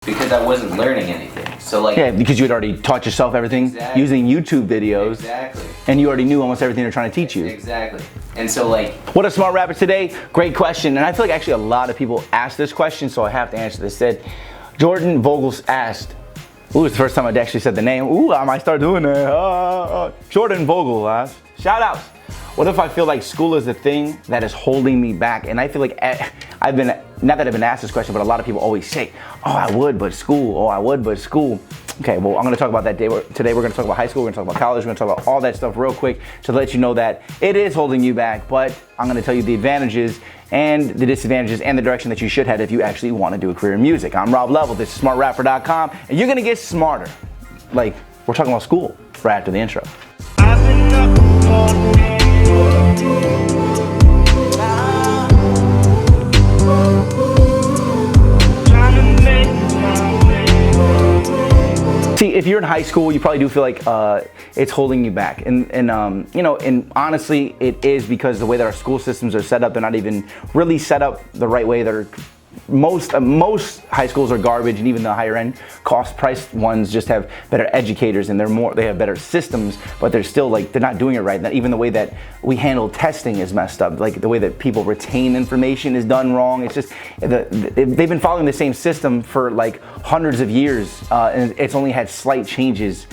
because I wasn't learning anything. So like, yeah, because you had already taught yourself everything using YouTube videos. Exactly. And you already knew almost everything they're trying to teach you. Exactly. And so like, what are smart rappers today? Great question. And I feel like actually a lot of people ask this question, so I have to answer this. Said Jordan Vogels asked, ooh, it's the first time I actually said the name. Ooh, I might start doing that. Jordan Vogel asked, shout outs. What if I feel like school is the thing that is holding me back? And I feel like I've been, not that I've been asked this question, but a lot of people always say, oh, I would, but school. Oh, I would, but school. Okay, well, I'm gonna talk about that today. We're gonna talk about high school, we're gonna talk about college, we're gonna talk about all that stuff real quick to let you know that it is holding you back, but I'm gonna tell you the advantages and the disadvantages and the direction that you should head if you actually wanna do a career in music. I'm Rob Level, this is smartrapper.com, and you're gonna get smarter. Like, we're talking about school right after the intro. See, if you're in high school, you probably do feel like it's holding you back, and you know, and honestly, it is because the way that our school systems are set up, they're not even really set up the right way. That are most high schools are garbage, and even the higher end cost-priced ones just have better educators, and they have better systems, but they're still like they're not doing it right. Even the way that we handle testing is messed up. Like the way that people retain information is done wrong. It's just they've been following the same system for like hundreds of years, and it's only had slight changes.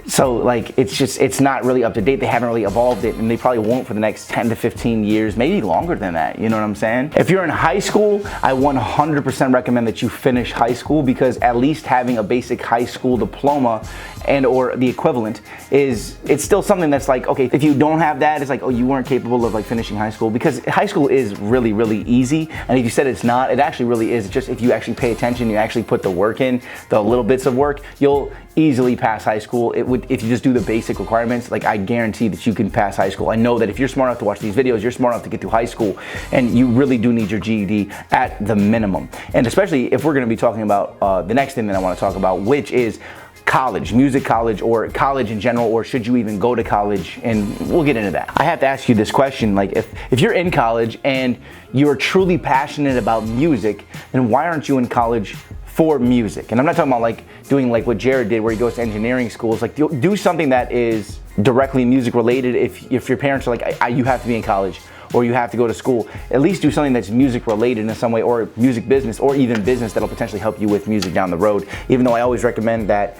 So like it's not really up to date. They haven't really evolved it, and they probably won't for the next 10 to 15 years, maybe longer than that. You know what I'm saying? If you're in high school, I 100% recommend that you finish high school, because at least having a basic high school diploma and or the equivalent it's still something that's like, okay, if you don't have that, it's like, oh, you weren't capable of like finishing high school, because high school is really, really easy. And if you said it's not, it actually really is. Just if you actually pay attention, you actually put the work in, the little bits of work, you'll easily pass high school. It would, if you just do the basic requirements, like I guarantee that you can pass high school. I know that if you're smart enough to watch these videos, you're smart enough to get through high school, and you really do need your GED at the minimum. And especially if we're gonna be talking about the next thing that I wanna talk about, which is college, music college, or college in general, or should you even go to college? And we'll get into that. I have to ask you this question, like if you're in college and you're truly passionate about music, then why aren't you in college for music? And I'm not talking about like doing like what Jared did where he goes to engineering schools. Like do something that is directly music related. If your parents are like, you have to be in college or you have to go to school, at least do something that's music related in some way, or music business, or even business that'll potentially help you with music down the road. Even though I always recommend that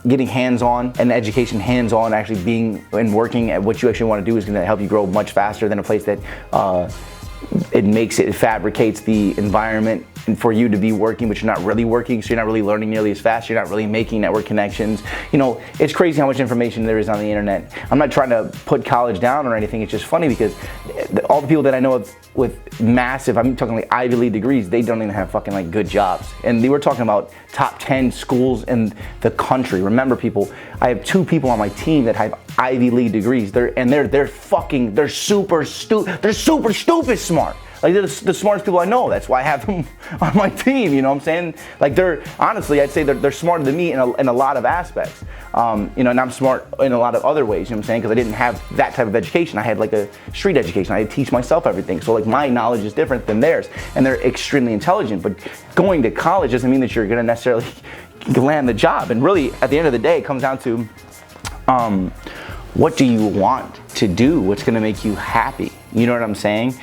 getting hands-on and education hands-on, actually being and working at what you actually want to do is going to help you grow much faster than a place that it fabricates the environment for you to be working, but you're not really working, so you're not really learning nearly as fast, you're not really making network connections. You know, it's crazy how much information there is on the internet. I'm not trying to put college down or anything, it's just funny because all the people that I know with massive, I'm talking like Ivy League degrees, they don't even have fucking like good jobs. And they were talking about top 10 schools in the country. Remember, people, I have 2 people on my team that have Ivy League degrees. They're super stupid smart. Like they're the smartest people I know. That's why I have them on my team. You know what I'm saying? Like honestly, I'd say they're smarter than me in a lot of aspects. You know, and I'm smart in a lot of other ways. You know what I'm saying? Because I didn't have that type of education. I had like a street education. I had to teach myself everything. So like my knowledge is different than theirs, and they're extremely intelligent. But going to college doesn't mean that you're gonna necessarily land the job. And really, at the end of the day, it comes down to what do you want to do? What's gonna make you happy? You know what I'm saying?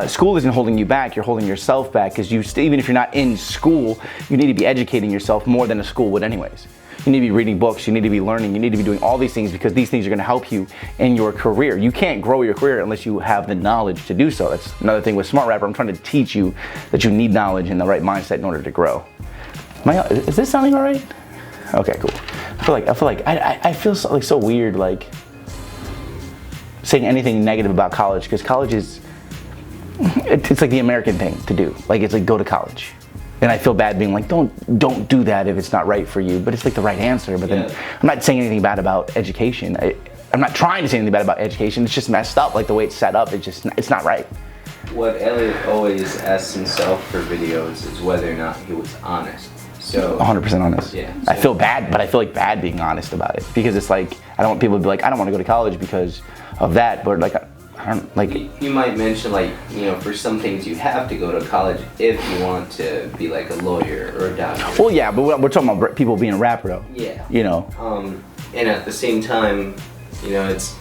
School isn't holding you back, you're holding yourself back, because even if you're not in school, you need to be educating yourself more than a school would anyways. You need to be reading books, you need to be learning, you need to be doing all these things, because these things are gonna help you in your career. You can't grow your career unless you have the knowledge to do so. That's another thing with Smart Rapper. I'm trying to teach you that you need knowledge and the right mindset in order to grow. Is this sounding all right? Okay, cool. I feel so weird, like saying anything negative about college, because college is, it's like the American thing to do. Like it's like, go to college. And I feel bad being like, don't do that if it's not right for you, but it's like the right answer. But then I'm not saying anything bad about education. I'm not trying to say anything bad about education. It's just messed up, like the way it's set up. It's not right. What Elliot always asks himself for videos is whether or not he was honest. So 100% honest. Yeah. I feel bad, but I feel like bad being honest about it, because it's like I don't want people to be like, I don't want to go to college because of that, but like I don't like. You might mention, like, you know, for some things you have to go to college if you want to be like a lawyer or a doctor. Well, yeah, but we're talking about people being a rapper, though. Yeah. You know. And at the same time, you know, it's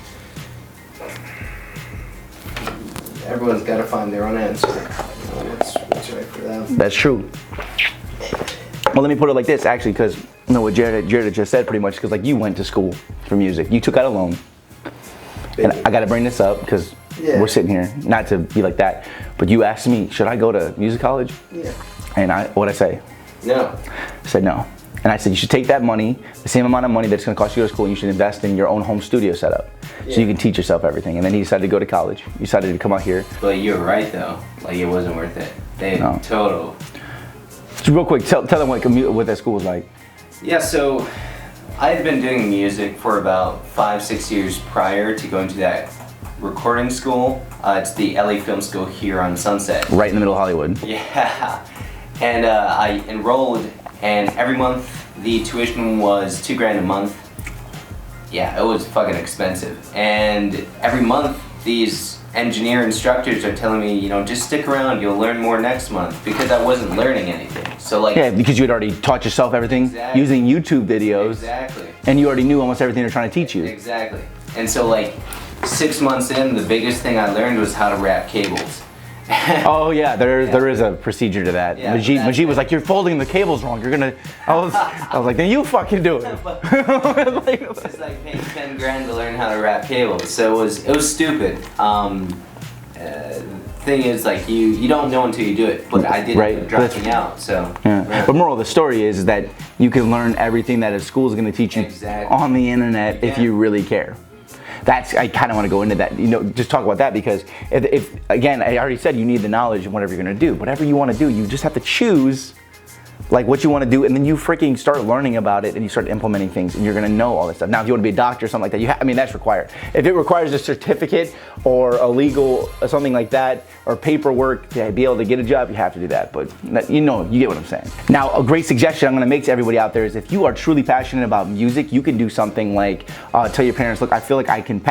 everyone's got to find their own answer. What's right for them. That's true. Well, let me put it like this, actually, because you know what Jared just said pretty much, because like you went to school for music, you took out a loan, and I got to bring this up because we're sitting here, not to be like that, but you asked me, should I go to music college? Yeah. And what'd I say? No. I said no. And I said you should take that money, the same amount of money that's going to cost you to go to school, and you should invest in your own home studio setup, so you can teach yourself everything. And then he decided to go to college. He decided to come out here. But you're right though. Like it wasn't worth it. Total. Just real quick, tell them what that school was like. Yeah. So I had been doing music for about 5-6 years prior to going to that recording school. It's the LA Film School here on Sunset. Right in the middle of Hollywood. Yeah. And I enrolled, and every month the tuition was $2,000 a month. Yeah, it was fucking expensive. And every month these engineer instructors are telling me, you know, just stick around, you'll learn more next month, because I wasn't learning anything. So like, yeah, because you had already taught yourself everything using YouTube videos. Exactly. And you already knew almost everything they're trying to teach you. Exactly. And so like 6 months in, the biggest thing I learned was how to wrap cables. Oh yeah, there is a procedure to that. Yeah, Majid was like, you're folding the cables wrong. You're gonna. I was like, then you fucking do it. It's like paying $10,000 to learn how to wrap cables. So it was stupid. Thing is, like you don't know until you do it. But I did end up dropping out. So. Yeah. But moral of the story is that you can learn everything that a school is going to teach you on the internet if you really care. I kind of want to go into that, you know, just talk about that, because if again, I already said you need the knowledge of whatever you're going to do. Whatever you want to do, you just have to choose like what you want to do, and then you freaking start learning about it and you start implementing things, and you're going to know all this stuff. Now, if you want to be a doctor or something like that, I mean, that's required. If it requires a certificate or a legal or something like that, or paperwork to be able to get a job, you have to do that. But you know, you get what I'm saying. Now, a great suggestion I'm going to make to everybody out there is, if you are truly passionate about music, you can do something like tell your parents, look, I feel like I can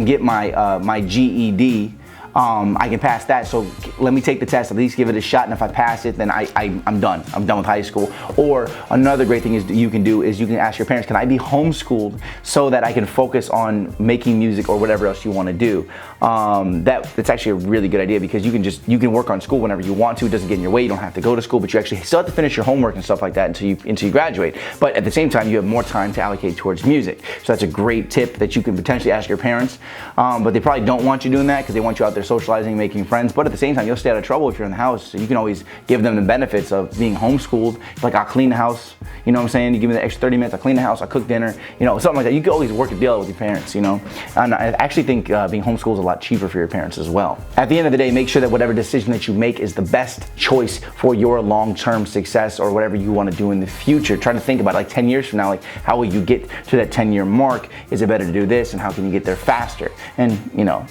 get my my GED. I can pass that, so let me take the test, at least give it a shot, and if I pass it, then I'm done. I'm done with high school. Or another great thing is you can ask your parents, can I be homeschooled so that I can focus on making music or whatever else you want to do? That's actually a really good idea, because you can work on school whenever you want to. It doesn't get in your way. You don't have to go to school, but you actually still have to finish your homework and stuff like that until you graduate. But at the same time, you have more time to allocate towards music. So that's a great tip that you can potentially ask your parents. But they probably don't want you doing that, because they want you out there socializing, making friends. But at the same time, you'll stay out of trouble if you're in the house. So you can always give them the benefits of being homeschooled. Like, I'll clean the house, you know what I'm saying? You give me the extra 30 minutes, I'll clean the house, I'll cook dinner, you know, something like that. You can always work a deal with your parents, you know? And I actually think being homeschooled is a lot cheaper for your parents as well. At the end of the day, make sure that whatever decision that you make is the best choice for your long-term success or whatever you want to do in the future. Try to think about, like, 10 years from now, like, how will you get to that 10-year mark? Is it better to do this, and how can you get there faster? And, you know,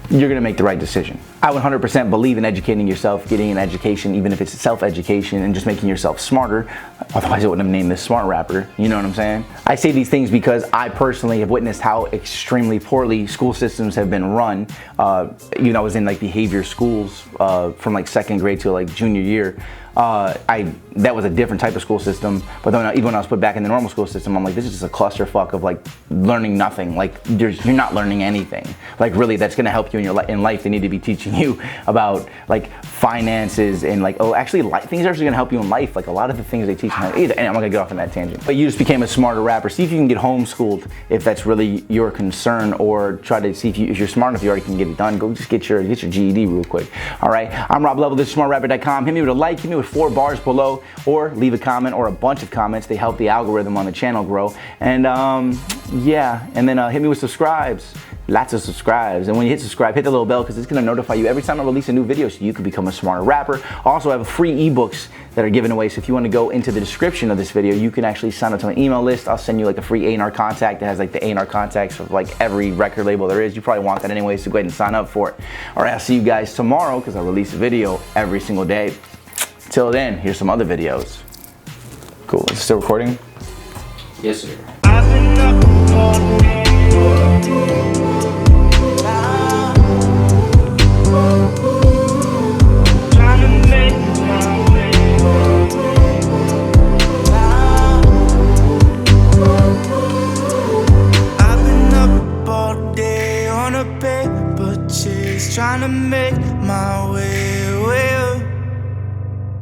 you're gonna make the right decision. I 100% believe in educating yourself, getting an education, even if it's self-education, and just making yourself smarter. Otherwise, I wouldn't have named this Smart Rapper. You know what I'm saying? I say these things because I personally have witnessed how extremely poorly school systems have been run. You know, I was in like behavior schools from like second grade to like junior year. That was a different type of school system, but then even when I was put back in the normal school system, I'm like, this is just a clusterfuck of like learning nothing. Like you're not learning anything. Like really, that's gonna help you in life. They need to be teaching you about like finances and like, oh, actually things are actually gonna help you in life. Like a lot of the things they teach either, and I'm not gonna get off on that tangent. But you just became a smarter rapper. See if you can get homeschooled if that's really your concern, or try to see if you're smart enough, you already can get it done. Go just get your GED real quick. All right, I'm Rob Level, this is smartrapper.com. Hit me with a like, hit me with 4 bars below, or leave a comment or a bunch of comments. They help the algorithm on the channel grow. And yeah, and then hit me with subscribes. Lots of subscribes. And when you hit subscribe, hit the little bell, because it's gonna notify you every time I release a new video, so you can become a smarter rapper. Also, I have free ebooks that are given away, so if you want to go into the description of this video, you can actually sign up to my email list. I'll send you like a free A&R contact that has like the A&R contacts of like every record label there is. You probably want that anyway, so go ahead and sign up for it. All right, I'll see you guys tomorrow, because I release a video every single day. Till then, here's some other videos. Cool, is it still recording? Yes, sir. I've been up all day. Just trying to make my way, way,